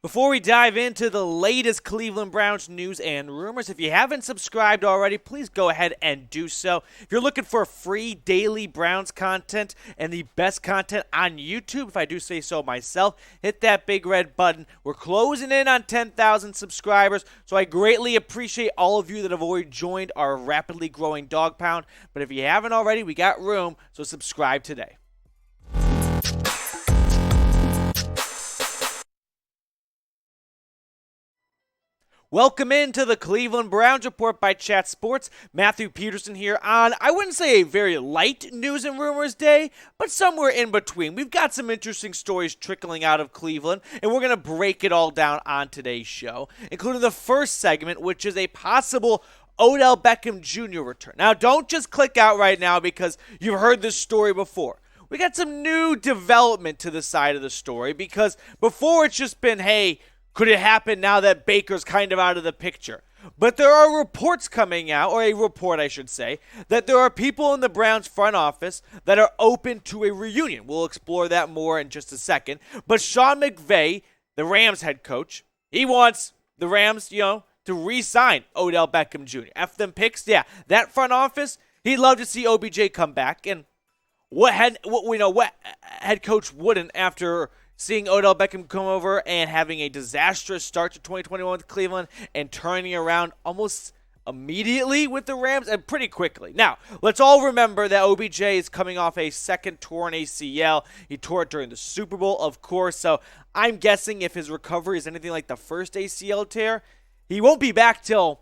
Before we dive into the latest Cleveland Browns news and rumors, if you haven't subscribed already, please go ahead and do so. If you're looking for free daily Browns content and the best content on YouTube, if I do say so myself, hit that big red button. We're closing in on 10,000 subscribers, so I greatly appreciate all of you that have already joined our rapidly growing dog pound. But if you haven't already, we got room, so subscribe today. Welcome into the Cleveland Browns Report by Chat Sports. Matthew Peterson here on, I wouldn't say a very light news and rumors day, but somewhere in between. We've got some interesting stories trickling out of Cleveland, and we're going to break it all down on today's show, including the first segment, which is a possible Odell Beckham Jr. return. Now, don't just click out right now because you've heard this story before. We got some new development to the side of the story because before it's just been, hey, could it happen now that Baker's kind of out of the picture? But there are reports coming out, or a report I should say, that there are people in the Browns front office that are open to a reunion. We'll explore that more in just a second. But Sean McVay, the Rams head coach, he wants the Rams, to re-sign Odell Beckham Jr. F them picks, yeah. That front office, he'd love to see OBJ come back. And what head coach wouldn't after seeing Odell Beckham come over and having a disastrous start to 2021 with Cleveland and turning around almost immediately with the Rams and pretty quickly. Now, let's all remember that OBJ is coming off a second torn ACL. He tore it during the Super Bowl, of course, so I'm guessing if his recovery is anything like the first ACL tear, he won't be back till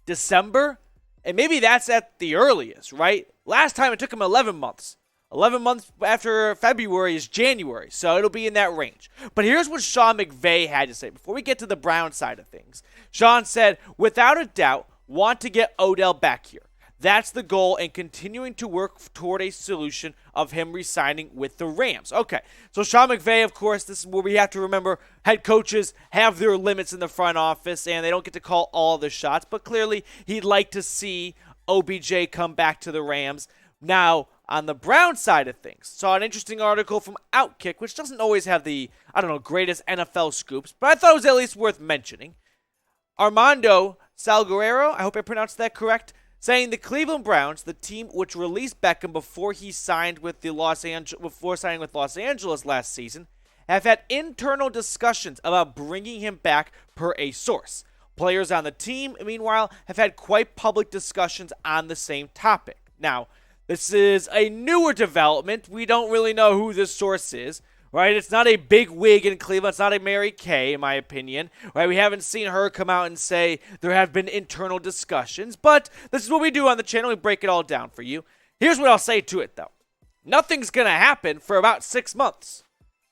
December, and maybe that's at the earliest, right? Last time it took him 11 months. 11 months after February is January, so it'll be in that range. But here's what Sean McVay had to say before we get to the Brown side of things. Sean said, without a doubt, want to get Odell back here. That's the goal, and continuing to work toward a solution of him re-signing with the Rams. Okay, so Sean McVay, of course, this is where we have to remember head coaches have their limits in the front office, and they don't get to call all the shots, but clearly he'd like to see OBJ come back to the Rams. Now, on the Brown side of things, saw an interesting article from OutKick, which doesn't always have the, greatest NFL scoops, but I thought it was at least worth mentioning. Armando Salguero, I hope I pronounced that correct, saying the Cleveland Browns, the team which released Beckham before he signed with Los Angeles last season, have had internal discussions about bringing him back per a source. Players on the team, meanwhile, have had quite public discussions on the same topic. Now, this is a newer development. We don't really know who this source is, right? It's not a big wig in Cleveland. It's not a Mary Kay, in my opinion, right? We haven't seen her come out and say there have been internal discussions, but this is what we do on the channel. We break it all down for you. Here's what I'll say to it, though. Nothing's going to happen for about 6 months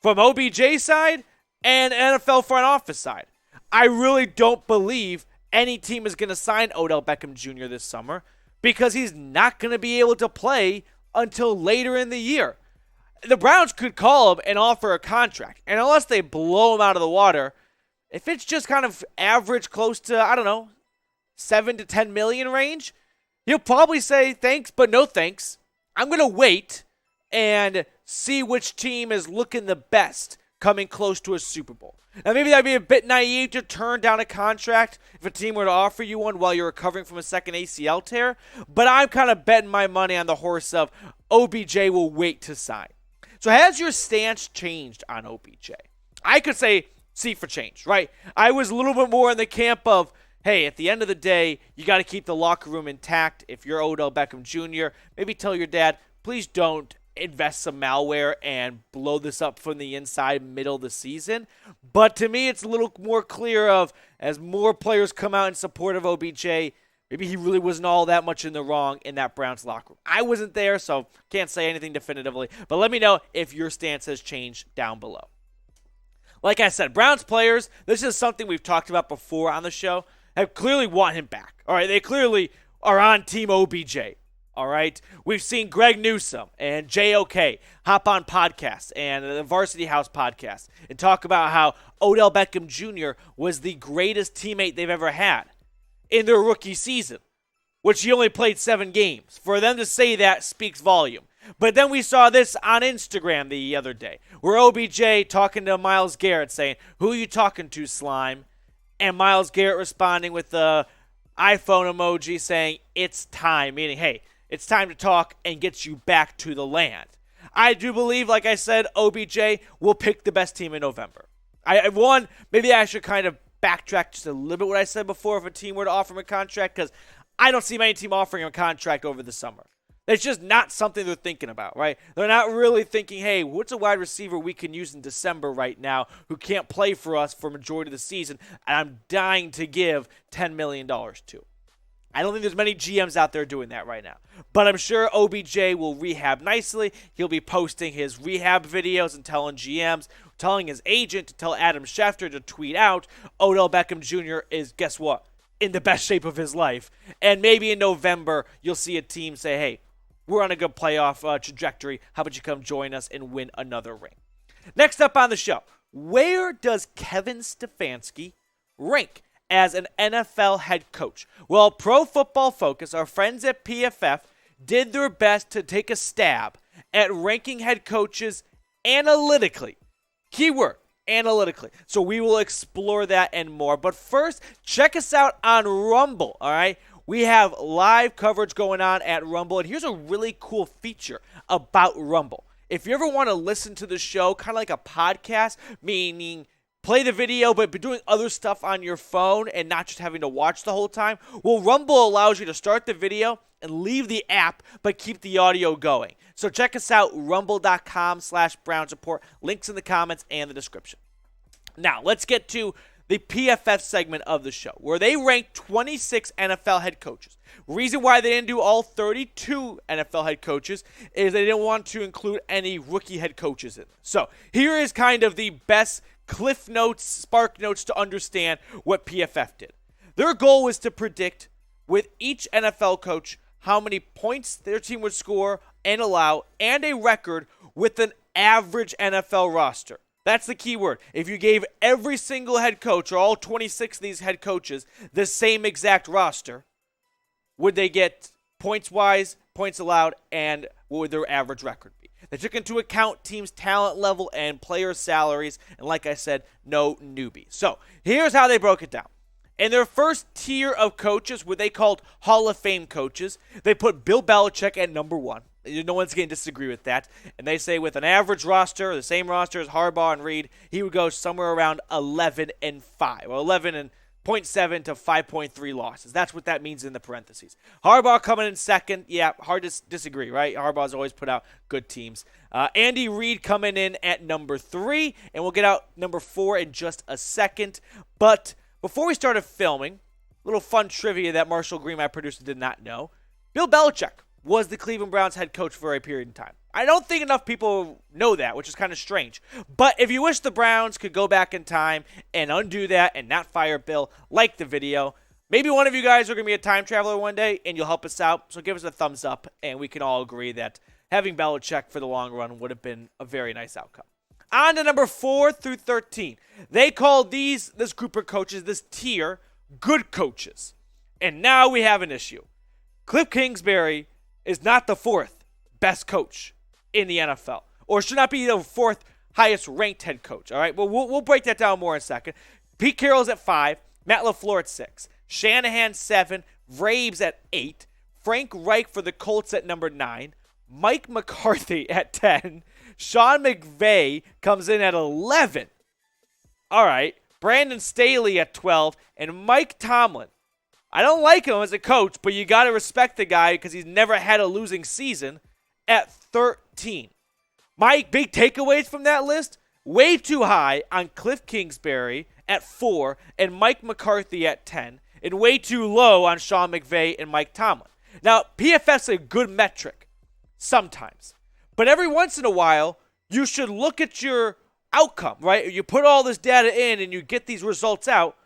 from OBJ side and NFL front office side. I really don't believe any team is going to sign Odell Beckham Jr. this summer, because he's not going to be able to play until later in the year. The Browns could call him and offer a contract, and unless they blow him out of the water, if it's just kind of average close to, 7 to 10 million range, he'll probably say thanks, but no thanks. I'm going to wait and see which team is looking the best coming close to a Super Bowl. Now, maybe that'd be a bit naive to turn down a contract if a team were to offer you one while you're recovering from a second ACL tear, but I'm kind of betting my money on the horse of OBJ will wait to sign. So has your stance changed on OBJ? I could say see for change, right? I was a little bit more in the camp of, hey, at the end of the day, you got to keep the locker room intact. If you're Odell Beckham Jr., maybe tell your dad, please don't invest some malware and blow this up from the inside middle of the season. But to me, it's a little more clear of, as more players come out in support of OBJ, maybe he really wasn't all that much in the wrong in that Browns locker room. I wasn't there, so can't say anything definitively. But let me know if your stance has changed down below. Like I said, Browns players, this is something we've talked about before on the show, have clearly want him back. All right, they clearly are on Team OBJ. All right, we've seen Greg Newsome and JOK hop on podcasts and the Varsity House podcast and talk about how Odell Beckham Jr. was the greatest teammate they've ever had in their rookie season, which he only played 7 games. For them to say that speaks volume. But then we saw this on Instagram the other day, where OBJ talking to Myles Garrett saying, "Who are you talking to, slime?" And Myles Garrett responding with the iPhone emoji saying, "It's time," meaning, hey, it's time to talk and get you back to the land. I do believe, like I said, OBJ will pick the best team in November. Maybe I should kind of backtrack just a little bit what I said before if a team were to offer him a contract, because I don't see many teams offering him a contract over the summer. It's just not something they're thinking about, right? They're not really thinking, hey, what's a wide receiver we can use in December right now who can't play for us for a majority of the season, and I'm dying to give $10 million to. I don't think there's many GMs out there doing that right now. But I'm sure OBJ will rehab nicely. He'll be posting his rehab videos and telling GMs, telling his agent to tell Adam Schefter to tweet out Odell Beckham Jr. is, guess what, in the best shape of his life. And maybe in November, you'll see a team say, hey, we're on a good playoff trajectory. How about you come join us and win another ring? Next up on the show, where does Kevin Stefanski rank as an NFL head coach? Well, Pro Football Focus, our friends at PFF, did their best to take a stab at ranking head coaches analytically. Keyword, analytically. So we will explore that and more. But first, check us out on Rumble, all right? We have live coverage going on at Rumble, and here's a really cool feature about Rumble. If you ever want to listen to the show, kind of like a podcast, meaning play the video but be doing other stuff on your phone and not just having to watch the whole time, well, Rumble allows you to start the video and leave the app but keep the audio going. So check us out, rumble.com/Browns Report. Links in the comments and the description. Now, let's get to the PFF segment of the show, where they ranked 26 NFL head coaches. Reason why they didn't do all 32 NFL head coaches is they didn't want to include any rookie head coaches in. So here is kind of the best cliff notes, spark notes to understand what PFF did. Their goal was to predict with each NFL coach how many points their team would score and allow, and a record with an average NFL roster. That's the key word. If you gave every single head coach, or all 26 of these head coaches, the same exact roster, would they get points-wise, points allowed, and what would their average record be? They took into account teams' talent level and player salaries, and like I said, no newbie. So here's how they broke it down. In their first tier of coaches, what they called Hall of Fame coaches, they put Bill Belichick at number one. No one's going to disagree with that. And they say with an average roster, the same roster as Harbaugh and Reed, he would go somewhere around 11-5, or 11.7 to 5.3 losses. That's what that means in the parentheses. Harbaugh coming in second. Yeah, hard to disagree, right? Harbaugh's always put out good teams. Andy Reid coming in at number 3, and we'll get out number 4 in just a second. But before we started filming, a little fun trivia that Marshall Green, my producer, did not know. Bill Belichick was the Cleveland Browns head coach for a period of time. I don't think enough people know that, which is kind of strange. But if you wish the Browns could go back in time and undo that and not fire Bill, like the video. Maybe one of you guys are going to be a time traveler one day and you'll help us out. So give us a thumbs up and we can all agree that having Belichick for the long run would have been a very nice outcome. On to number 4 through 13. They called this group of coaches, this tier, good coaches. And now we have an issue. Cliff Kingsbury is not the 4th best coach in the NFL, or should not be the 4th highest ranked head coach. All right, well, we'll break that down more in a second. Pete Carroll's at 5, Matt LaFleur at 6, Shanahan 7, Vrabes at 8, Frank Reich for the Colts at number 9, Mike McCarthy at 10, Sean McVay comes in at 11. All right, Brandon Staley at 12, and Mike Tomlin. I don't like him as a coach, but you got to respect the guy because he's never had a losing season, at 13. My big takeaways from that list, way too high on Cliff Kingsbury at 4 and Mike McCarthy at 10, and way too low on Sean McVay and Mike Tomlin. Now, PFF's a good metric sometimes, but every once in a while, you should look at your outcome, right? You put all this data in and you get these results out.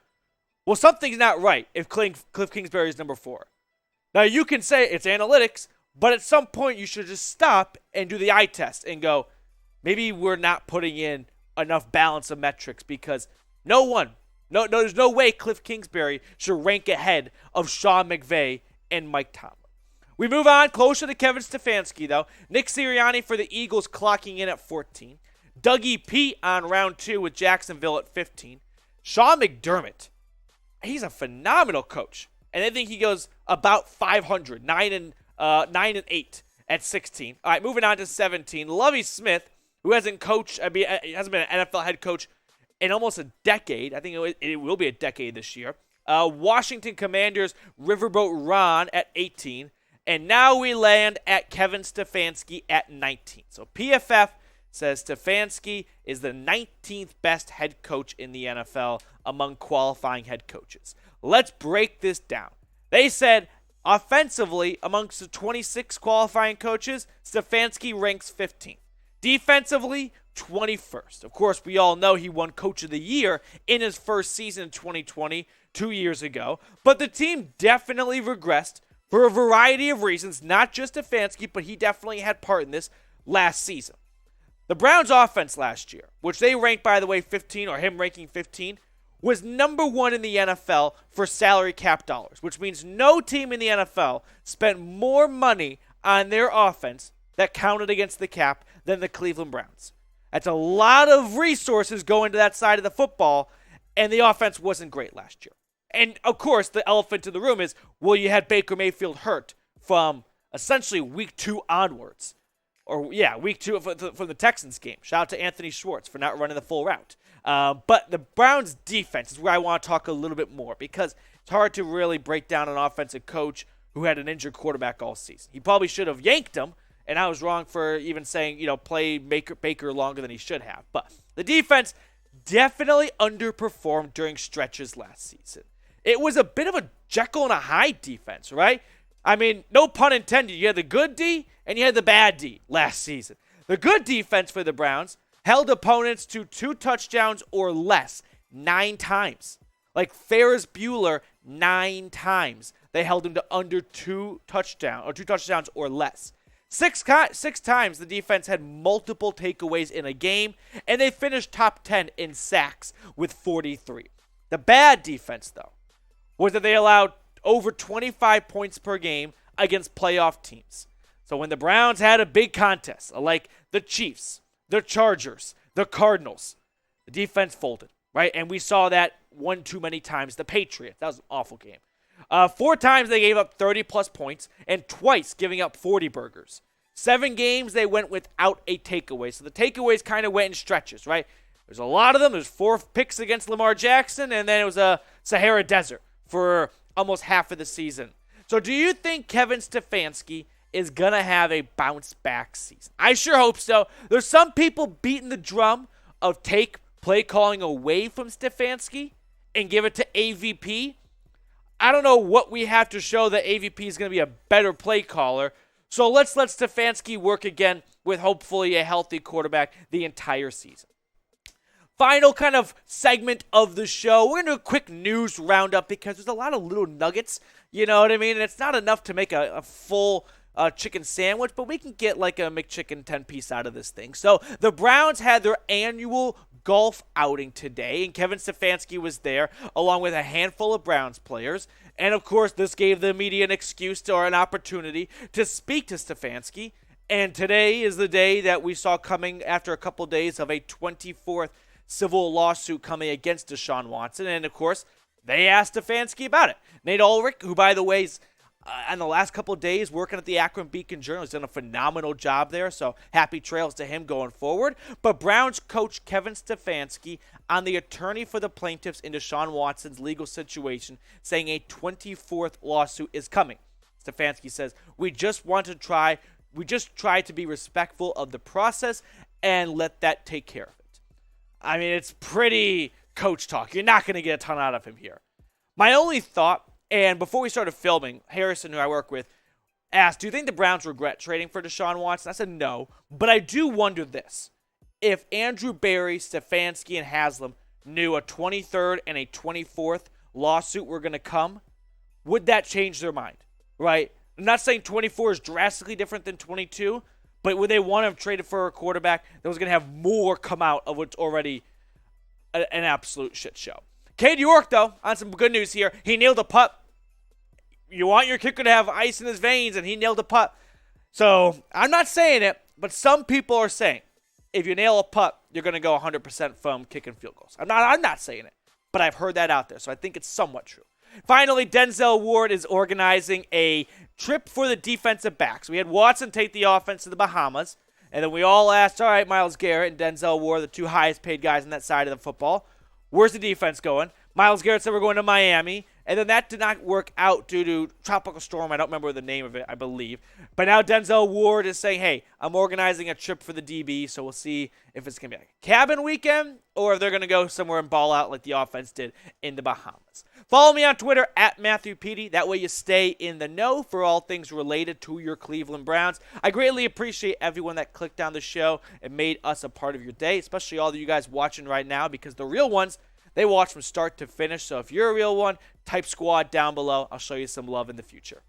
Well, something's not right if Cliff Kingsbury is number 4. Now, you can say it's analytics, but at some point you should just stop and do the eye test and go, maybe we're not putting in enough balance of metrics because there's no way Cliff Kingsbury should rank ahead of Sean McVay and Mike Tomlin. We move on closer to Kevin Stefanski, though. Nick Sirianni for the Eagles clocking in at 14. Dougie P on round 2 with Jacksonville at 15. Sean McDermott, he's a phenomenal coach. And I think he goes about 500, 9 and 8 at 16. All right, moving on to 17. Lovie Smith, who hasn't been an NFL head coach in almost a decade. I think it will be a decade this year. Washington Commanders, Riverboat Ron at 18. And now we land at Kevin Stefanski at 19. So PFF says Stefanski is the 19th best head coach in the NFL among qualifying head coaches. Let's break this down. They said offensively, amongst the 26 qualifying coaches, Stefanski ranks 15th. Defensively, 21st. Of course, we all know he won Coach of the Year in his first season in 2020, 2 years ago. But the team definitely regressed for a variety of reasons, not just Stefanski, but he definitely had part in this last season. The Browns' offense last year, which they ranked, by the way, 15, or him ranking 15, was number 1 in the NFL for salary cap dollars, which means no team in the NFL spent more money on their offense that counted against the cap than the Cleveland Browns. That's a lot of resources going to that side of the football, and the offense wasn't great last year. And, of course, the elephant in the room is, well, you had Baker Mayfield hurt from essentially week 2 onwards. Week 2 from the Texans game. Shout out to Anthony Schwartz for not running the full route. But the Browns' defense is where I want to talk a little bit more, because it's hard to really break down an offensive coach who had an injured quarterback all season. He probably should have yanked him, and I was wrong for even saying, play Baker longer than he should have. But the defense definitely underperformed during stretches last season. It was a bit of a Jekyll and a Hyde defense, right? I mean, no pun intended. You had the good D and you had the bad D last season. The good defense for the Browns held opponents to 2 touchdowns or less 9 times. Like Ferris Bueller, 9 times. They held him to under 2 touchdowns or less. Six times the defense had multiple takeaways in a game, and they finished top 10 in sacks with 43. The bad defense, though, was that they allowed over 25 points per game against playoff teams. So when the Browns had a big contest, like the Chiefs, the Chargers, the Cardinals, the defense folded, right? And we saw that one too many times. The Patriots, that was an awful game. 4 times they gave up 30-plus points, and twice giving up 40 burgers. 7 games they went without a takeaway. So the takeaways kind of went in stretches, right? There's a lot of them. There's 4 picks against Lamar Jackson, and then it was a Sahara Desert for almost half of the season. So do you think Kevin Stefanski is going to have a bounce-back season? I sure hope so. There's some people beating the drum of take play calling away from Stefanski and give it to AVP. I don't know what we have to show that AVP is going to be a better play caller. So let's let Stefanski work again with hopefully a healthy quarterback the entire season. Final kind of segment of the show. We're going to do a quick news roundup because there's a lot of little nuggets, you know what I mean? And it's not enough to make a full chicken sandwich, but we can get like a McChicken 10-piece out of this thing. So the Browns had their annual golf outing today, and Kevin Stefanski was there along with a handful of Browns players. And, of course, this gave the media an excuse or an opportunity to speak to Stefanski. And today is the day that we saw coming after a couple days of a 24th civil lawsuit coming against Deshaun Watson. And, of course, they asked Stefanski about it. Nate Ulrich, who, by the way, is in the last couple of days working at the Akron Beacon-Journal, has done a phenomenal job there, so happy trails to him going forward. But Browns coach Kevin Stefanski on the attorney for the plaintiffs in Deshaun Watson's legal situation, saying a 24th lawsuit is coming. Stefanski says, we just try to be respectful of the process and let that take care of it. I mean, it's pretty coach talk. You're not going to get a ton out of him here. My only thought, and before we started filming, Harrison, who I work with, asked, do you think the Browns regret trading for Deshaun Watson? I said no, but I do wonder this. If Andrew Berry, Stefanski, and Haslam knew a 23rd and a 24th lawsuit were going to come, would that change their mind, right? I'm not saying 24 is drastically different than 22, but would they want to have traded for a quarterback that was going to have more come out of what's already an absolute shit show? Cade York, though, on some good news here. He nailed a putt you want your kicker to have ice in his veins, and he nailed a putt. So I'm not saying it, but some people are saying if you nail a putt, you're going to go 100% from kicking field goals. I'm not saying it, but I've heard that out there, so I think it's somewhat true. Finally, Denzel Ward is organizing a trip for the defensive backs. We had Watson take the offense to the Bahamas, and then we all asked, all right, Myles Garrett and Denzel Ward, the two highest paid guys on that side of the football, where's the defense going? Myles Garrett said we're going to Miami, and then that did not work out due to Tropical Storm. I don't remember the name of it, I believe. But now Denzel Ward is saying, hey, I'm organizing a trip for the DB, so we'll see if it's going to be like a cabin weekend or if they're going to go somewhere and ball out like the offense did in the Bahamas. Follow me on Twitter at Matthew Petey. That way you stay in the know for all things related to your Cleveland Browns. I greatly appreciate everyone that clicked on the show and made us a part of your day, especially all of you guys watching right now, because the real ones, they watch from start to finish. So if you're a real one, type squad down below. I'll show you some love in the future.